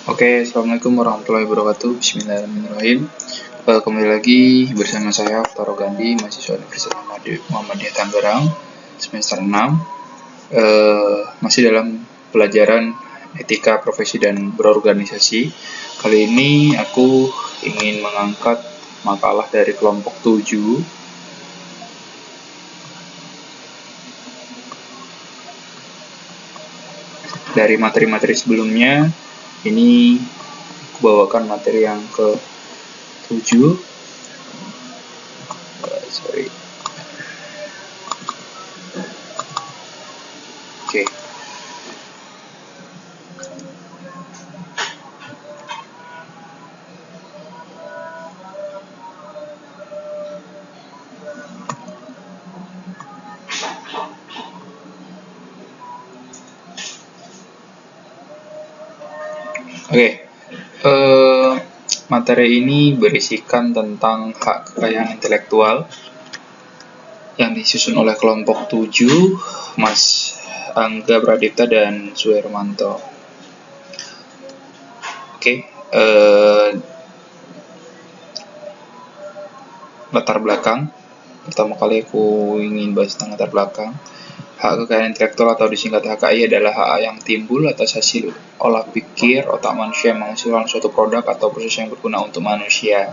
Oke, Assalamualaikum warahmatullahi wabarakatuh. Bismillahirrahmanirrahim. Kembali lagi bersama saya, Taro Gandhi, mahasiswa Universitas Muhammadiyah Tangerang, semester 6. Masih dalam pelajaran etika profesi dan berorganisasi. Kali ini aku ingin mengangkat makalah dari kelompok 7. Dari materi-materi sebelumnya, ini aku bawakan materi yang ke-7. Oke. Materi ini berisikan tentang hak kekayaan intelektual yang disusun oleh kelompok 7, Mas Angga Pradipta dan Suhermanto. Latar belakang. Pertama kali aku ingin bahas tentang latar belakang. Hak kekayaan intelektual atau disingkat HKI adalah hak yang timbul atas hasil olah pikir otak manusia yang menghasilkan suatu produk atau proses yang berguna untuk manusia.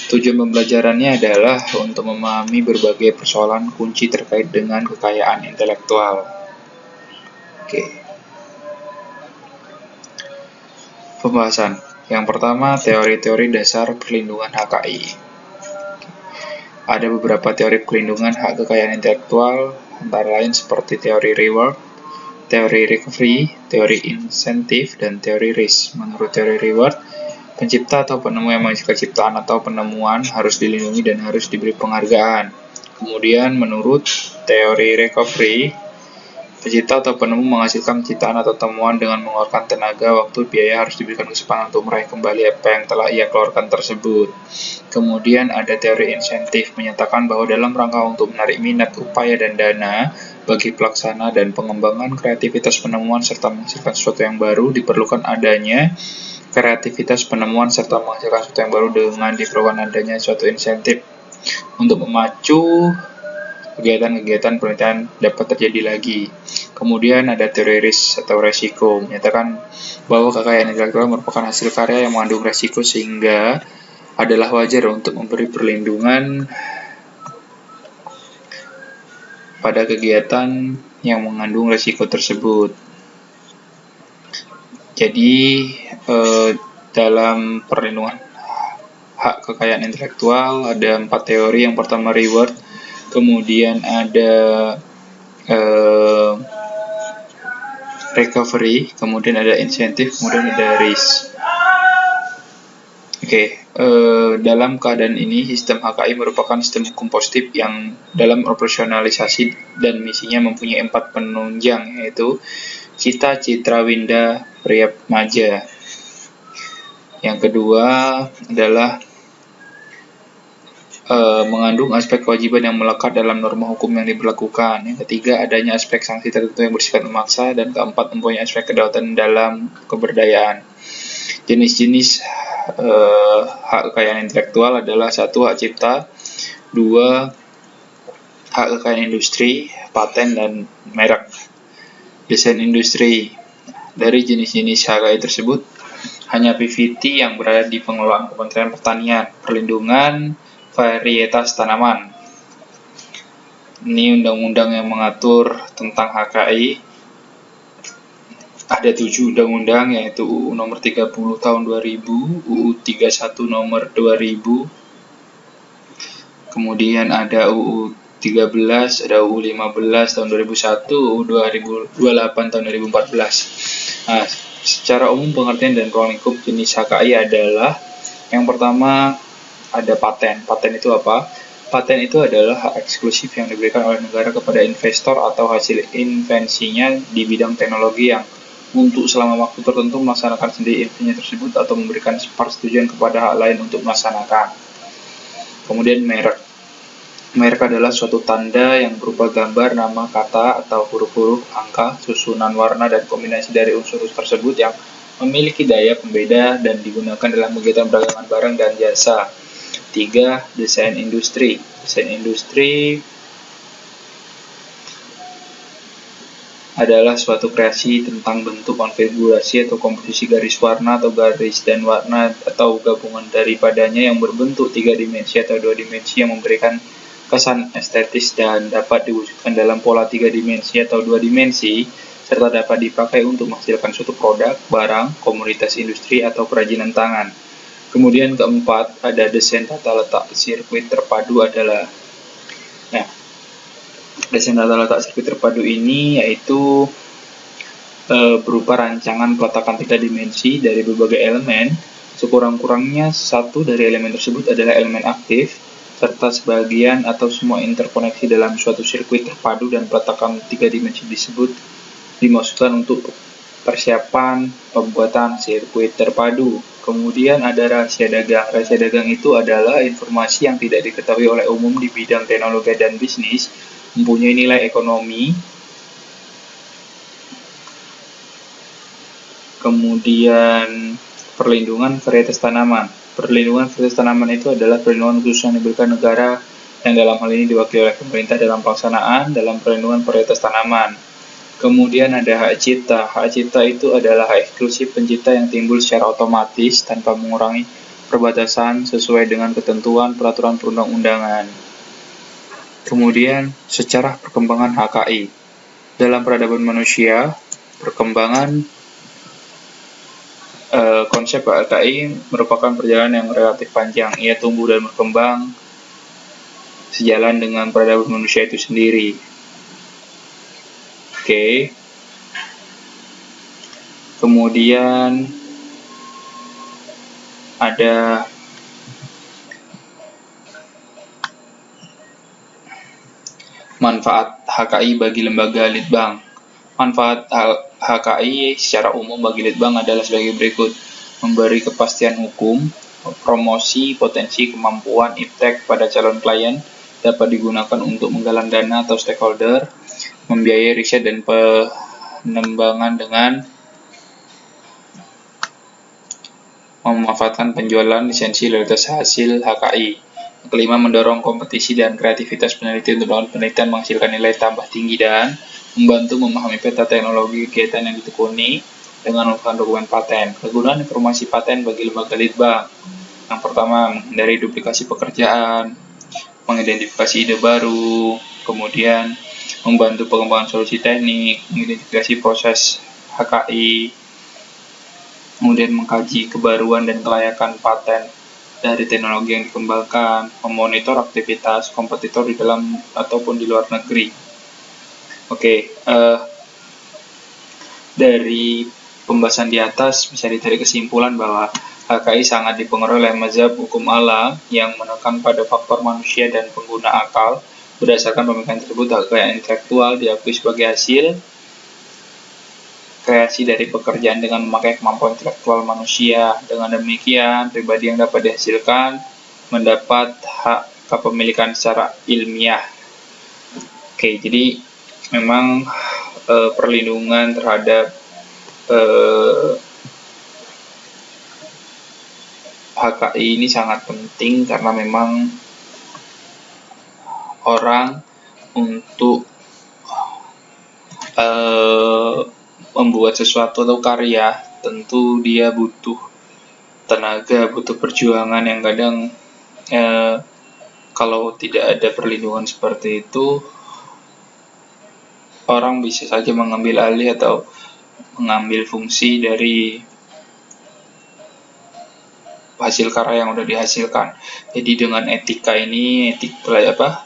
Tujuan pembelajarannya adalah untuk memahami berbagai persoalan kunci terkait dengan kekayaan intelektual. Pembahasan. Yang pertama, teori-teori dasar perlindungan HKI. Ada beberapa teori perlindungan hak kekayaan intelektual, antara lain seperti teori reward, teori recovery, teori insentif, dan teori risk. Menurut teori reward, pencipta atau penemu yang menghasilkan ciptaan atau penemuan harus dilindungi dan harus diberi penghargaan. Kemudian menurut teori recovery, pencipta atau penemu menghasilkan ciptaan atau temuan dengan mengeluarkan tenaga, waktu, biaya, harus diberikan kesempatan untuk meraih kembali apa yang telah ia keluarkan tersebut. Kemudian ada teori insentif, menyatakan bahwa dalam rangka untuk menarik minat, upaya, dan dana bagi pelaksana dan pengembangan kreativitas penemuan serta menghasilkan sesuatu yang baru, diperlukan adanya kreativitas penemuan serta menghasilkan sesuatu yang baru dengan diperlukan adanya suatu insentif untuk memacu kegiatan-kegiatan penelitian dapat terjadi lagi. Kemudian ada teori risk atau resiko, menyatakan bahwa kekayaan intelektual merupakan hasil karya yang mengandung resiko sehingga adalah wajar untuk memberi perlindungan pada kegiatan yang mengandung resiko tersebut. Jadi dalam perlindungan hak kekayaan intelektual ada 4 teori. Yang pertama reward, kemudian ada recovery, kemudian ada insentif, kemudian ada risk. Dalam keadaan ini, sistem HKI merupakan sistem hukum positif yang dalam operasionalisasi dan misinya mempunyai 4 penunjang, yaitu cita, citra, winda, priyamaja. Yang kedua adalah mengandung aspek kewajiban yang melekat dalam norma hukum yang diberlakukan. Yang ketiga, adanya aspek sanksi tertentu yang bersifat memaksa. Dan keempat, mempunyai aspek kedaulatan dalam keberdayaan. Jenis-jenis hak kekayaan intelektual adalah 1. Hak cipta, 2. Hak kekayaan industri, paten, dan merek. Desain industri. Dari jenis-jenis HKI tersebut, hanya PVT yang berada di pengelolaan Kementerian Pertanian. Perlindungan varietas tanaman. Ini undang-undang yang mengatur tentang HKI. Ada 7 undang-undang, yaitu UU nomor 30 tahun 2000, UU 31 nomor 2000, kemudian ada UU 13, ada UU 15 tahun 2001, UU 2028 tahun 2014. Nah, secara umum pengertian dan ruang lingkup jenis HKI adalah yang pertama ada paten. Paten itu apa? Paten itu adalah hak eksklusif yang diberikan oleh negara kepada investor atau hasil invensinya di bidang teknologi yang untuk selama waktu tertentu melaksanakan sendiri invensinya tersebut atau memberikan persetujuan kepada hak lain untuk melaksanakan. Kemudian merek. Merek adalah suatu tanda yang berupa gambar, nama, kata, atau huruf-huruf, angka, susunan warna, dan kombinasi dari unsur tersebut yang memiliki daya pembeda dan digunakan dalam kegiatan perdagangan barang dan jasa. 3. Desain industri. Desain industri adalah suatu kreasi tentang bentuk, konfigurasi, atau komposisi garis warna atau garis dan warna atau gabungan daripadanya yang berbentuk 3 dimensi atau 2 dimensi yang memberikan kesan estetis dan dapat diwujudkan dalam pola 3 dimensi atau 2 dimensi serta dapat dipakai untuk menghasilkan suatu produk, barang, komoditas industri, atau kerajinan tangan. Kemudian keempat, ada desain tata letak sirkuit terpadu adalah desain tata letak sirkuit terpadu ini yaitu berupa rancangan peletakan 3 dimensi dari berbagai elemen. Sekurang-kurangnya satu dari elemen tersebut adalah elemen aktif, serta sebagian atau semua interkoneksi dalam suatu sirkuit terpadu, dan peletakan 3 dimensi disebut dimaksudkan untuk persiapan pembuatan sirkuit terpadu. Kemudian ada rahasia dagang. Rahasia dagang itu adalah informasi yang tidak diketahui oleh umum di bidang teknologi dan bisnis, mempunyai nilai ekonomi. Kemudian perlindungan varietas tanaman. Perlindungan varietas tanaman itu adalah perlindungan khusus yang diberikan negara yang dalam hal ini diwakili oleh pemerintah dalam pelaksanaan dalam perlindungan varietas tanaman. Kemudian ada hak cipta. Hak cipta itu adalah hak eksklusif pencipta yang timbul secara otomatis tanpa mengurangi perbatasan sesuai dengan ketentuan peraturan perundang-undangan. Kemudian secara perkembangan HKI. Dalam peradaban manusia, perkembangan konsep HKI merupakan perjalanan yang relatif panjang. Ia tumbuh dan berkembang sejalan dengan peradaban manusia itu sendiri. Oke. Kemudian ada manfaat HKI bagi lembaga litbang. Manfaat HKI secara umum bagi litbang adalah sebagai berikut: memberi kepastian hukum, promosi potensi kemampuan iptek pada calon klien, dapat digunakan untuk menggalang dana atau stakeholder, membiayai riset dan pengembangan dengan memanfaatkan penjualan lisensi loyalitas hasil HKI. Kelima, mendorong kompetisi dan kreativitas peneliti untuk melakukan penelitian menghasilkan nilai tambah tinggi, dan membantu memahami peta teknologi kegiatan yang ditekuni dengan melakukan dokumen paten. Kegunaan informasi paten bagi lembaga litbang: yang pertama, menghindari duplikasi pekerjaan, mengidentifikasi ide baru, kemudian membantu pengembangan solusi teknik, mengidentifikasi proses HKI, kemudian mengkaji kebaruan dan kelayakan paten dari teknologi yang dikembangkan, memonitor aktivitas kompetitor di dalam ataupun di luar negeri. Dari pembahasan di atas bisa ditarik kesimpulan bahwa HKI sangat dipengaruhi oleh mazhab hukum alam yang menekan pada faktor manusia dan pengguna akal. Berdasarkan pemikiran tersebut, hak kekayaan intelektual diakui sebagai hasil kreasi dari pekerjaan dengan memakai kemampuan intelektual manusia. Dengan demikian, pribadi yang dapat dihasilkan mendapat hak kepemilikan secara ilmiah. Jadi memang perlindungan terhadap HKI ini sangat penting karena memang orang untuk membuat sesuatu atau karya tentu dia butuh tenaga, butuh perjuangan yang kadang kalau tidak ada perlindungan seperti itu, orang bisa saja mengambil alih atau mengambil fungsi dari hasil karya yang sudah dihasilkan. Jadi dengan etika ini,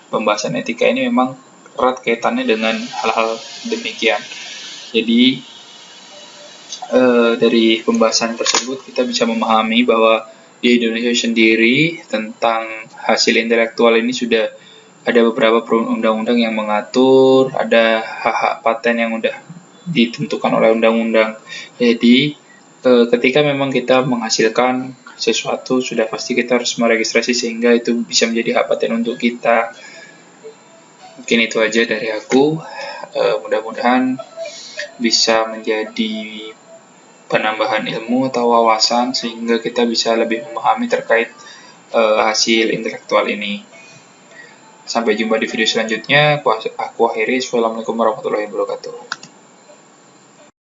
pembahasan etika ini memang erat kaitannya dengan hal-hal demikian. Jadi dari pembahasan tersebut kita bisa memahami bahwa di Indonesia sendiri tentang hasil intelektual ini sudah ada beberapa undang-undang yang mengatur, ada hak-hak paten yang sudah ditentukan oleh undang-undang. Jadi ketika memang kita menghasilkan sesuatu, sudah pasti kita harus meregistrasi sehingga itu bisa menjadi hak paten untuk kita. Mungkin itu aja dari aku. Mudah-mudahan bisa menjadi penambahan ilmu atau wawasan sehingga kita bisa lebih memahami terkait hasil intelektual ini. Sampai jumpa di video selanjutnya. Aku akhiri. Assalamualaikum warahmatullahi wabarakatuh.